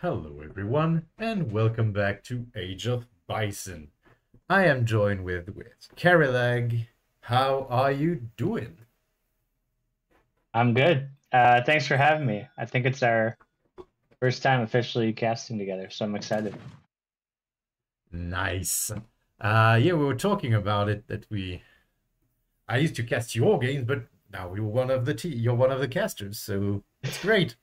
Hello everyone, and welcome back to Age of Bison. I am joined with CareyLag. How are you doing? I'm good. Thanks for having me. I think it's our first time officially casting together, so I'm excited. Nice. Yeah, we were talking about it that I used to cast your games, but now you're one of the casters, so it's great.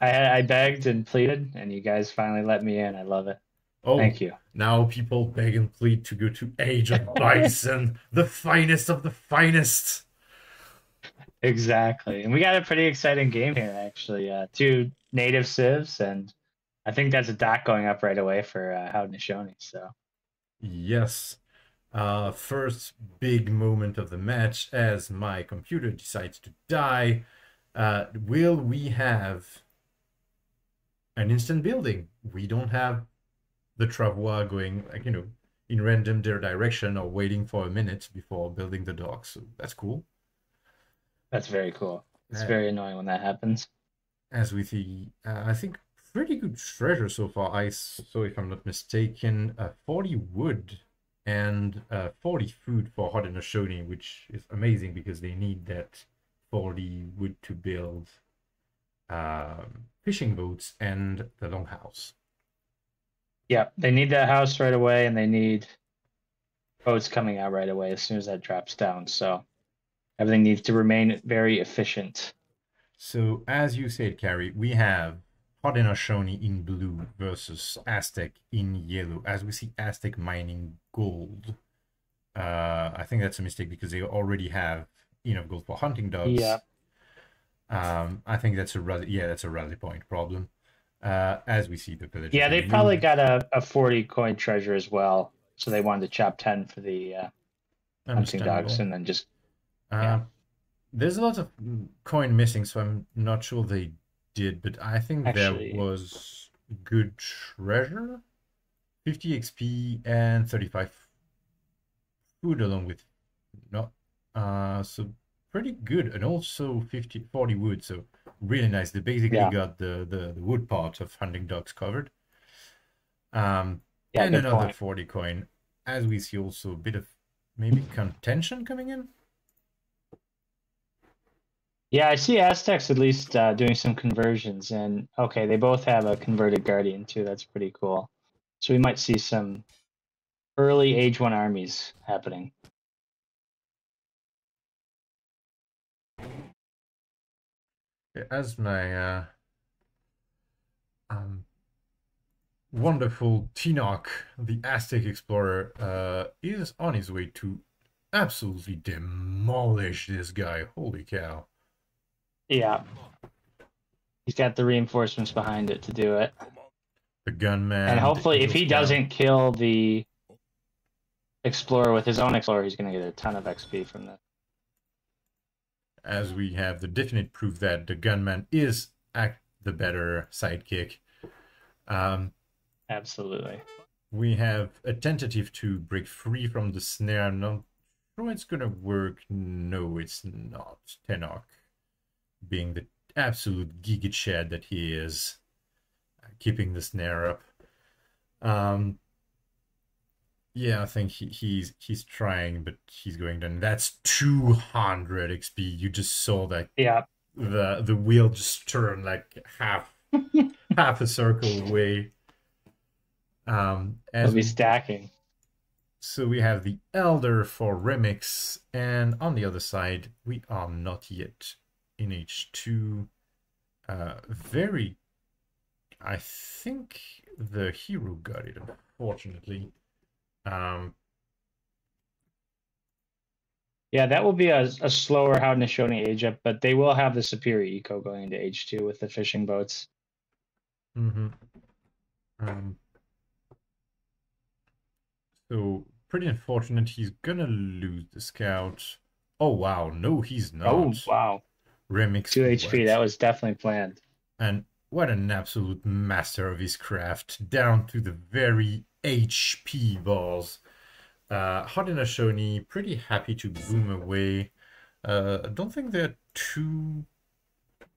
I begged and pleaded, and you guys finally let me in. I love it. Oh, Thank you. now people beg and plead to go to Age of Bison, the finest of the finest. Exactly. And we got a pretty exciting game here, actually. Two native civs, and I think that's a dock going up right away for Haudenosaunee. So Yes. First big moment of the match as my computer decides to die. Will we have an instant building? We don't have the travois going in random direction or waiting for a minute before building the dock. So that's cool. that's very cool. It's Uh, very annoying when that happens. as we see, I think pretty good treasure so far. I saw, if I'm not mistaken, 40 wood and 40 food for Haudenosaunee, which is amazing because they need that 40 wood to build fishing boats and the longhouse. Yeah, they need that house right away, and they need boats coming out right away as soon as that drops down. So everything needs to remain very efficient. So, as you said, Carrie, we have Haudenosaunee in blue versus Aztec in yellow. As we see Aztec mining gold. I think that's a mistake because they already have enough gold for hunting dogs. Yeah. I think that's that's a rally point problem. As we see the villagers Yeah, in they probably blue. got a 40 coin treasure as well. So they wanted to chop 10 for the hunting dogs Understandable. and then just, Uh, yeah. there's a lot of coin missing, so I'm not sure they did, but I think there Actually, was good treasure. 50 XP and 35 food along with not so pretty good, and also 40 wood, so really nice. They basically yeah. got the wood part of hunting dogs covered. Yeah, And good another point. 40 coin, as we see also a bit of maybe contention coming in. Yeah, I see Aztecs at least doing some conversions. And okay, they both have a converted guardian too. That's pretty cool. So we might see some early age one armies happening. As my um, wonderful Tinoch, the Aztec explorer, is on his way to absolutely demolish this guy. Holy cow. Yeah, he's got the reinforcements behind it to do it. The And gunman, the hopefully, if Eagle he Scout. doesn't kill the explorer with his own explorer, he's going to get a ton of XP from this. As we have the definite proof that the gunman is the better sidekick. Um, Absolutely. we have a tentative to break free from the snare. I'm not sure it's gonna work. No, it's not. Tenok, being the absolute giga chad that he is, keeping the snare up. Um, yeah, I think he's trying, but he's going down. That's 200 XP. You just saw that Yeah. the wheel just turned like half a circle away. He'll As be we stacking. So we have the Elder for Remix, and on the other side we are not yet in H2. Very, I think the hero got it, unfortunately. Um, Yeah, that will be a slower Haudenosaunee age up, but they will have the superior eco going into H2 with the fishing boats. mhm. um, so pretty unfortunate. He's gonna lose the scout. Oh wow, no, he's Oh, not. wow. Remix 2 HP. That what? was definitely planned. And what an absolute master of his craft, down to the very HP balls. Haudenosaunee, pretty happy to boom away. I don't think they're too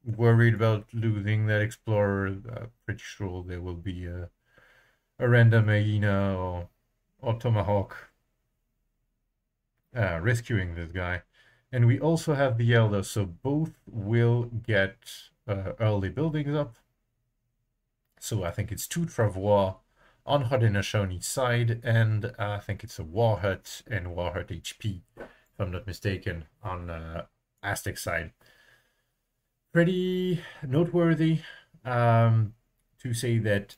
worried about losing that explorer. Pretty sure there will be a random hyena or tomahawk rescuing this guy. And we also have the elder, so both will get early buildings up. So I think it's 2 Travois on Haudenosaunee side, and I think it's a War Hut and War Hut HP, if I'm not mistaken, on Aztec side. Pretty noteworthy to say that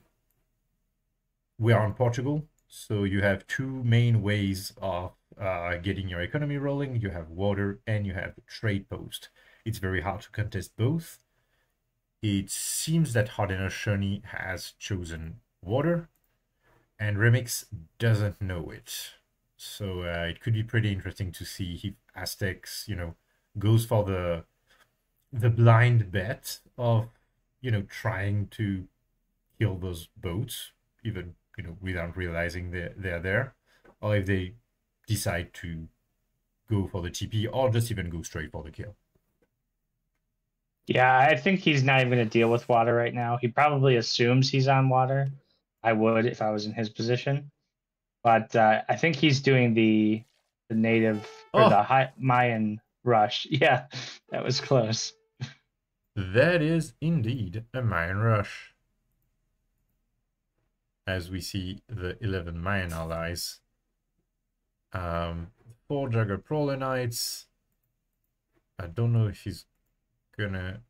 we are in Portugal, so you have 2 main ways of getting your economy rolling. You have water and you have trade post. It's very hard to contest both. It seems that Haudenosaunee has chosen water, and Remix doesn't know it. So it could be pretty interesting to see if Aztecs, goes for the blind bet of, trying to kill those boats, even, without realizing they're there, or if they decide to go for the TP or just even go straight for the kill. Yeah, I think he's not even going to deal with water right now. He probably assumes he's on water. I would if I was in his position. But I think he's doing the native or the Mayan rush. Yeah, that was close. That is indeed a Mayan rush. As we see the 11 Mayan allies. 4 Jagger Prolenites. I don't know if he's gonna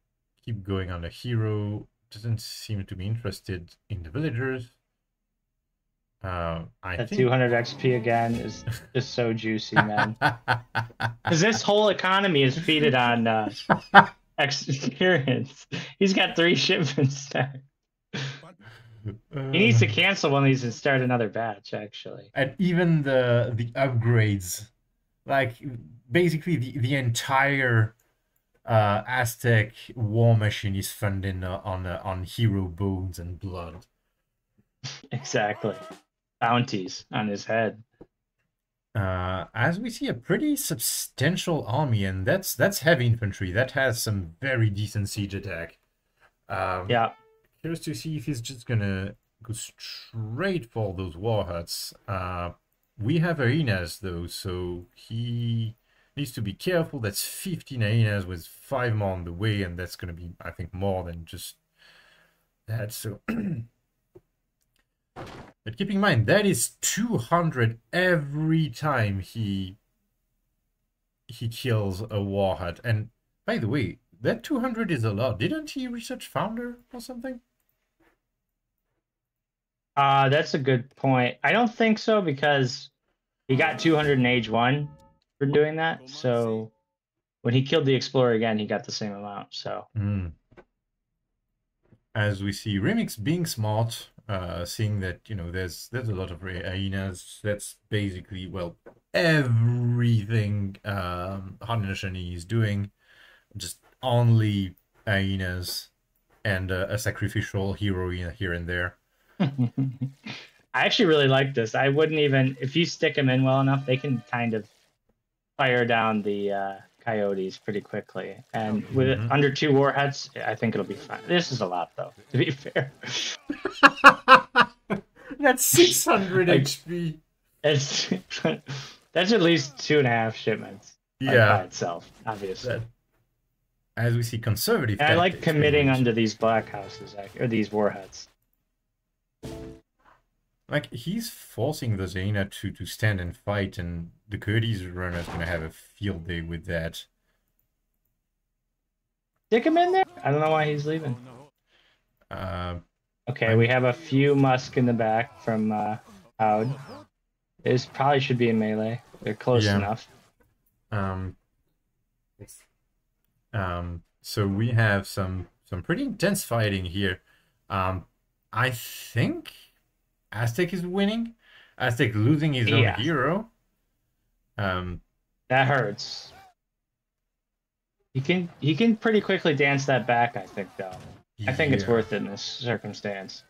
keep going on the hero. Doesn't seem to be interested in the villagers. That 200 XP again is just so juicy, man. Because this whole economy is feeded on experience. He's got 3 shipments there. He needs to cancel one of these and start another batch, actually. And even the upgrades, like basically the entire Aztec war machine is funded on hero bones and blood. Exactly. Bounties on his head. As we see a pretty substantial army, and that's heavy infantry. That has some very decent siege attack. Yeah. Curious to see if he's just gonna go straight for those war huts. We have hyenas though, so he needs to be careful. That's 15 hyenas with 5 more on the way, and that's gonna be, I think, more than just that. So, but keep in mind that is 200 every time he kills a war hut. And by the way, that 200 is a lot. Didn't he research Founder or something? That's a good point. I don't think so, because he got 200 in age 1 for doing that. So when he killed the Explorer again, he got the same amount. So as we see Remix being smart, seeing that there's a lot of hyenas. That's basically, well, everything Haudenosaunee is doing, just only hyenas and a sacrificial hero here and there. I actually really like this. I wouldn't even, if you stick them in well enough, they can kind of fire down the coyotes pretty quickly. And with under 2 warheads, I think it'll be fine. This is a lot, though, to be fair. That's 600 HP. It's that's at least 2.5 shipments. By itself, obviously. As we see conservative. And I like committing under these black houses, or these warheads. Like, he's forcing the Zena to stand and fight, and the Kurdi's runner's gonna have a field day with that. Stick him in there? I don't know why he's leaving. Okay, we have a few musk in the back from Howd. This probably should be in melee. They're close enough. So we have some pretty intense fighting here. I think Aztec is winning. Aztec losing his own hero. That hurts. He can pretty quickly dance that back, I think, though. I think it's worth it in this circumstance.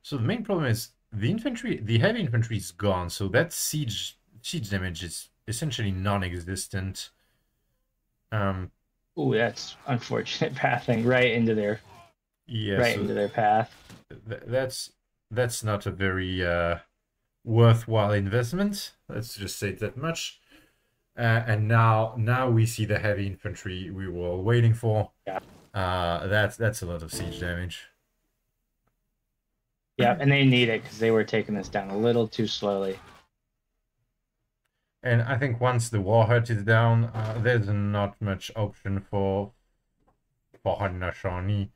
So the main problem is the heavy infantry is gone, so that siege damage is essentially non-existent. Well, Ooh, that's unfortunate pathing Yeah, right so into their path. that's not a very worthwhile investment. Let's just say that much. And now we see the heavy infantry we were all waiting for. Yeah. That's a lot of siege damage. Yeah, and they need it because they were taking this down a little too slowly. And I think once the war hut is down, there's not much option for Haudenosaunee.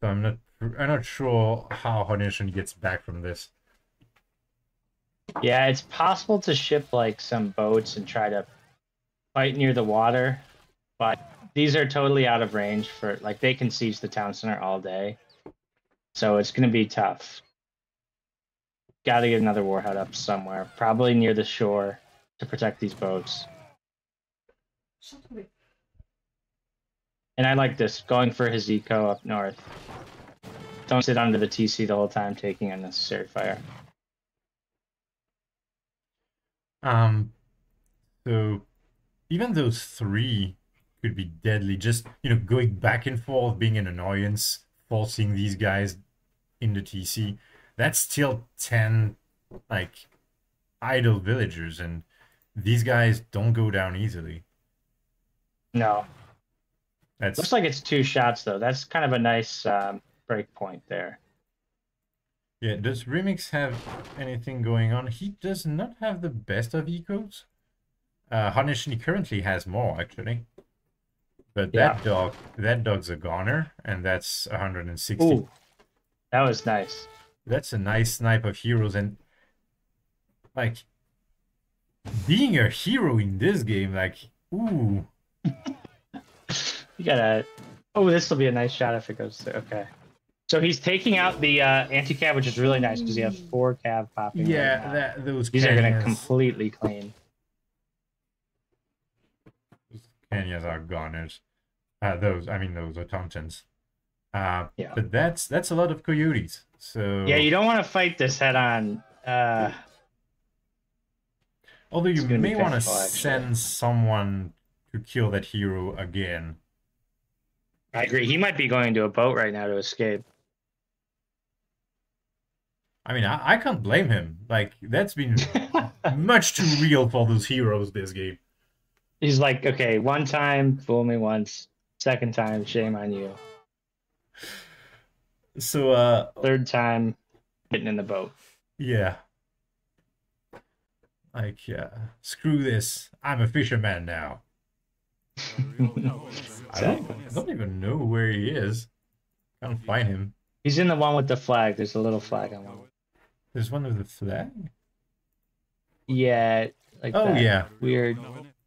So I'm not sure how Haudenosaunee gets back from this. Yeah, it's possible to ship like some boats and try to fight near the water, but these are totally out of range for like they can siege the town center all day. So it's going to be tough. Got to get another war hut up somewhere, probably near the shore to protect these boats. And I like this, going for his eco up north. Don't sit under the TC the whole time taking unnecessary fire. So even those three could be deadly. Just, going back and forth, being an annoyance, forcing these guys in the TC. That's still 10, like, idle villagers, and these guys don't go down easily. No. That's Looks like it's 2 shots, though. That's kind of a nice break point there. Yeah, does Remix have anything going on? He does not have the best of ecos. Haudenosaunee currently has more, actually. But Yeah. that dog's a goner, and that's 160. Ooh, that was nice. That's a nice snipe of heroes, and like being a hero in this game, like, ooh. You gotta. Oh, this will be a nice shot if it goes through. Okay. So he's taking out the anti-cav, which is really nice because you have 4 cav popping. Yeah, right those these are going to Kenyas, completely clean. Kenyas are goners. Those automatons. Yeah. But that's a lot of coyotes. So Yeah, you don't want to fight this head on. although you may want to painful, actually. send someone to kill that hero again. I agree. He might be going to a boat right now to escape. I mean, I can't blame him. Like, that's been much too real for those heroes this game. He's like, okay, one time, fool me once. Second time, shame on you. So, Third time, getting in the boat. yeah. Like, screw this. I'm a fisherman now. I don't even know where he is. Can't find him. He's in the one with the flag. There's a little flag on one. There's one with the flag? Yeah, like Oh, that yeah. weird.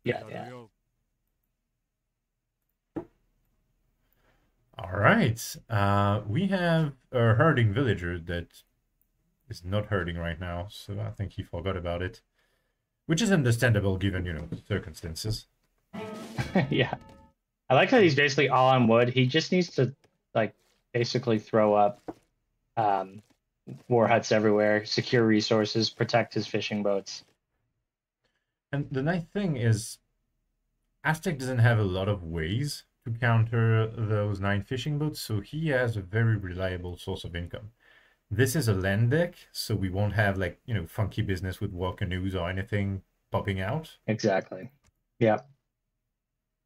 Yeah. All right. We have a herding villager that is not herding right now, so I think he forgot about it. Which is understandable given, circumstances. Yeah. I like that he's basically all on wood. He just needs to, like, basically throw up war huts everywhere, secure resources, protect his fishing boats. And the nice thing is, Aztec doesn't have a lot of ways to counter those 9 fishing boats, so he has a very reliable source of income. This is a land deck, so we won't have, like, funky business with war canoes or anything popping out. Exactly. Yeah.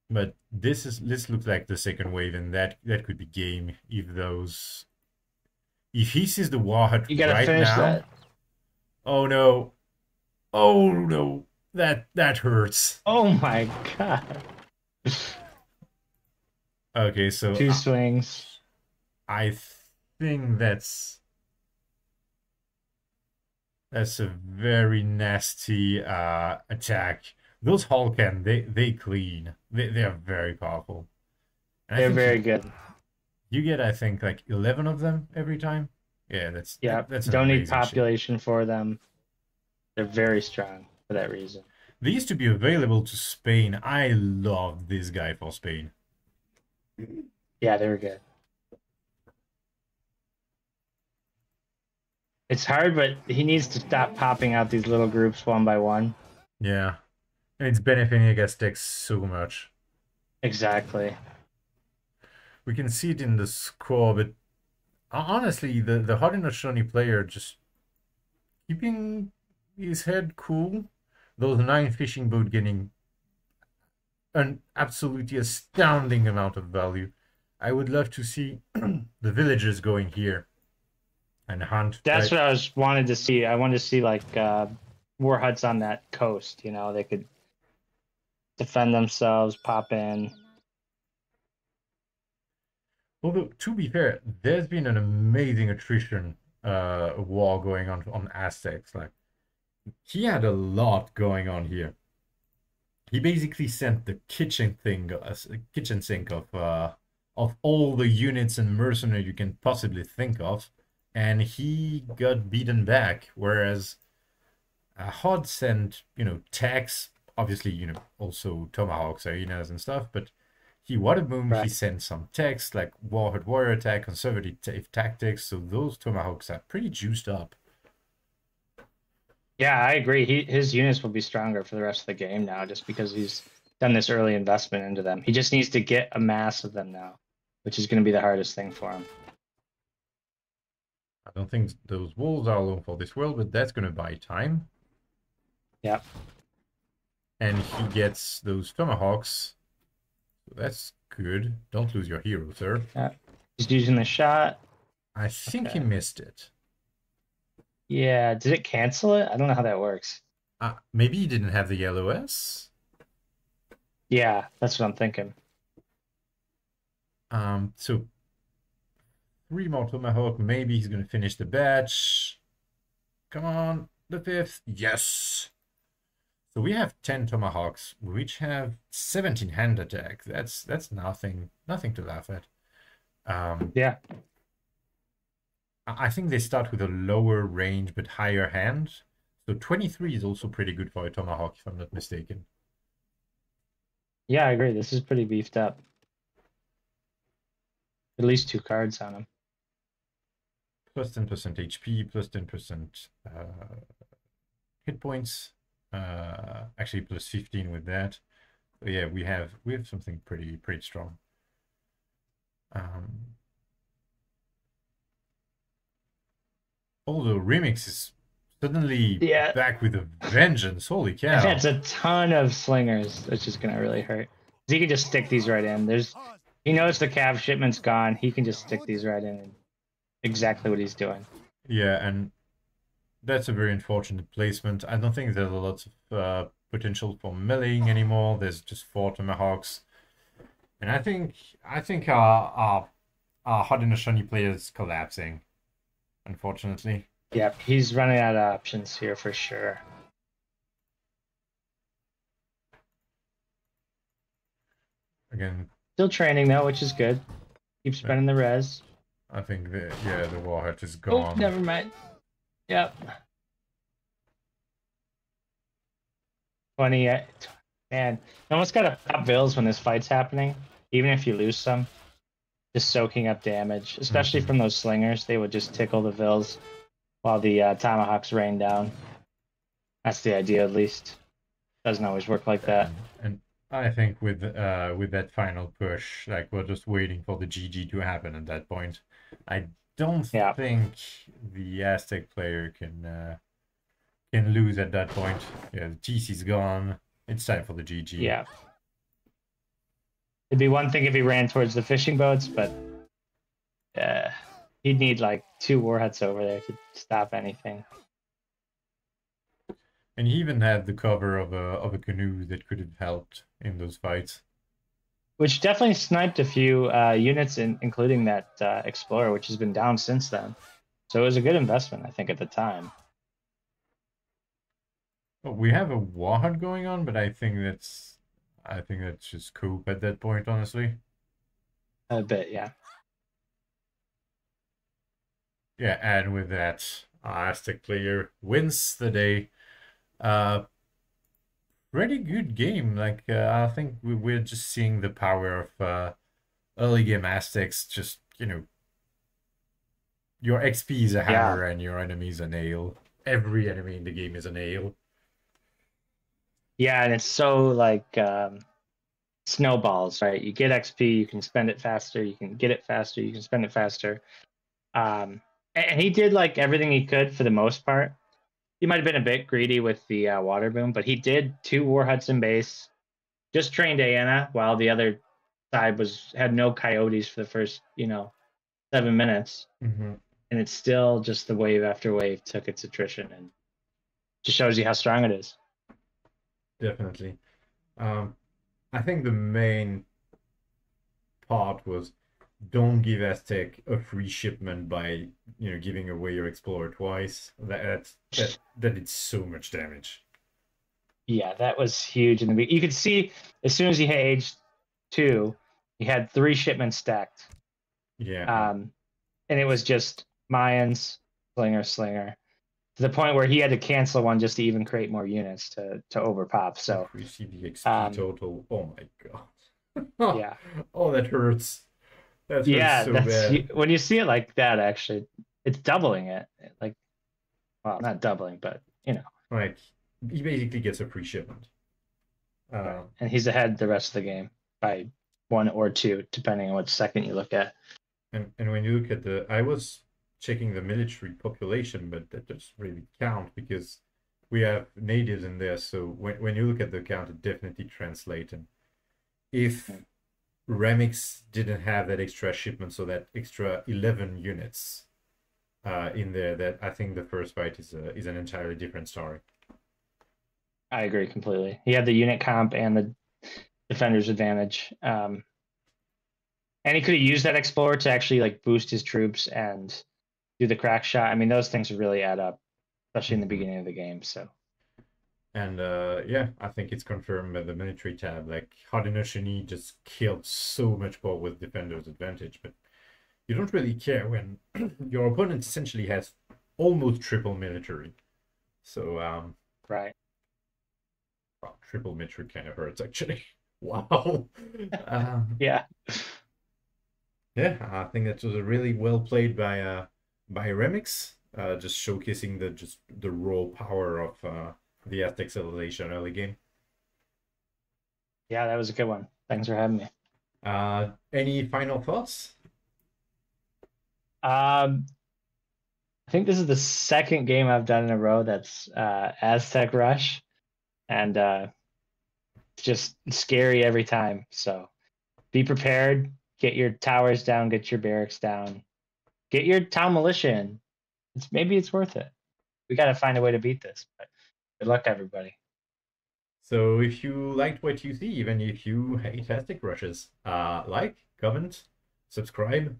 But this looks like the second wave, and that could be game if he sees the war hut You gotta right finish now. that. Oh no. Oh no. That hurts. Oh my god. Okay, so 2 swings. I think that's a very nasty attack. Those Hulkan, they clean. They are very powerful. And They're very good. You get, I think, like 11 of them every time. Yeah, that's an don't need amazing shit. population for them. They're very strong for that reason. They used to be available to Spain. I loved this guy for Spain. Yeah, they were good. It's hard, but he needs to stop popping out these little groups one by one. Yeah. And it's benefiting against decks so much. Exactly. We can see it in the score, but honestly, the Haudenosaunee player just keeping his head cool. Those 9 fishing boat getting an absolutely astounding amount of value. I would love to see the villagers going here and hunt. That's Right? what I was wanted to see. I wanted to see like war huts on that coast. You know, they could defend themselves, pop in. Although to be fair, there's been an amazing attrition war going on Aztecs. Like he had a lot going on here. He basically sent the kitchen sink of all the units and mercenary you can possibly think of, and he got beaten back. Whereas Hod sent, techs, obviously, also tomahawks, arenas and stuff, but he water boom, he Right. sent some techs like warhead warrior attack, conservative tactics, so those tomahawks are pretty juiced up. Yeah, I agree. His units will be stronger for the rest of the game now, just because he's done this early investment into them. He just needs to get a mass of them now, which is going to be the hardest thing for him. I don't think those walls are alone for this world, but that's gonna buy time. Yep. And he gets those tomahawks. So that's good. Don't lose your hero, sir. Yeah. He's using the shot. I think he Okay. missed it. Yeah. Did it cancel it? I don't know how that works. Maybe he didn't have the LOS. Yeah, that's what I'm thinking. So 3 more tomahawk. Maybe he's gonna finish the batch. Come on, the 5th. Yes. So we have 10 tomahawks, which have 17 hand attack. That's nothing to laugh at. Yeah. I think they start with a lower range but higher hand. So 23 is also pretty good for a tomahawk, if I'm not mistaken. Yeah, I agree. This is pretty beefed up. At least 2 cards on him. Plus 10% HP, plus 10% hit points. Actually, plus 15 with that. So yeah, we have something pretty strong. Although Remix is suddenly Yeah. back with a vengeance. Holy And cow! that's a ton of slingers. That's just gonna really hurt. He can just stick these right in. He knows the cav shipment's gone. He can just stick these right in and exactly what he's doing. Yeah, and that's a very unfortunate placement. I don't think there's a lot of potential for meleeing anymore. There's just 4 tomahawks, and I think our Haudenosaunee player is collapsing, unfortunately. Yep, he's running out of options here for sure. Again, Still training though, which is good. Keep spending the res. I think the warhead is Oh, gone. never mind. Yep. 20. Man, you almost gotta pop bills when this fight's happening, even if you lose some. Just soaking up damage, especially from those slingers. They would just tickle the vills while the tomahawks rain down. That's the idea, at least. Doesn't always work like that. And I think with that final push, like we're just waiting for the GG to happen at that point. I don't think the Aztec player can lose at that point. Yeah, the TC's gone. It's time for the GG. Yeah. It'd be one thing if he ran towards the fishing boats, but he'd need like 2 warheads over there to stop anything. And he even had the cover of a canoe that could have helped in those fights. Which definitely sniped a few units, including that Explorer, which has been down since then. So it was a good investment, I think, at the time. Well, we have a warhead going on, but I think that's just cope at that point, honestly. A bit, yeah. Yeah, and with that, Aztec player wins the day. Pretty good game. Like I think we're just seeing the power of early game Aztecs. Just your XP is a hammer and your enemy is a nail. Every enemy in the game is a nail. Yeah, and it's so like snowballs, right? You get XP, you can spend it faster, you can get it faster, you can spend it faster. And he did like everything he could for the most part. He might have been a bit greedy with the water boom, but he did 2 War Hudson base, just trained Diana while the other side had no coyotes for the first 7 minutes, Mm-hmm. and it's still just the wave after wave took its attrition, and just shows you how strong it is. Definitely. I think the main part was don't give Aztec a free shipment by giving away your Explorer twice. That did so much damage. Yeah, that was huge in the beginning. You could see as soon as he hit age 2, he had 3 shipments stacked. Yeah. And it was just Mayans, slinger, to the point where he had to cancel one just to even create more units to overpop. So If we see the XP total, oh my god. yeah. Oh, that hurts. That hurts Yeah, so bad. when you see it like that, actually, it's doubling it. Like, well, not doubling, but Like, he basically gets a free shipment. right. And he's ahead the rest of the game by 1 or 2, depending on which second you look at. And when you look at I was checking the military population, but that doesn't really count because we have natives in there. So when you look at the count, it definitely translates. And if Remix didn't have that extra shipment, so that extra 11 units in there, that I think the first fight is an entirely different story. I agree completely. He had the unit comp and the defender's advantage. And he could have used that explorer to actually like boost his troops and do the crack shot. I mean, those things really add up, especially in the beginning of the game. So. And yeah, I think it's confirmed by the military tab. Like Haudenosaunee just killed so much more with defender's advantage, but you don't really care when your opponent essentially has almost triple military. So Right. well, triple military kind of hurts actually. Wow. Yeah. Yeah, I think that was a really well played by Remix, just showcasing the raw power of the Aztec civilization early game. Yeah, that was a good one. Thanks for having me. Any final thoughts? I think this is the second game I've done in a row that's Aztec Rush, and it's just scary every time. So be prepared. Get your towers down. Get your barracks down. Get your town militia in. Maybe it's worth it. We got to find a way to beat this. But good luck, everybody. So if you liked what you see, even if you hate Aztec rushes, like, comment, subscribe.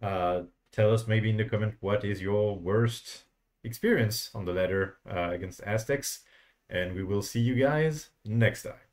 Tell us maybe in the comment what is your worst experience on the ladder against Aztecs, and we will see you guys next time.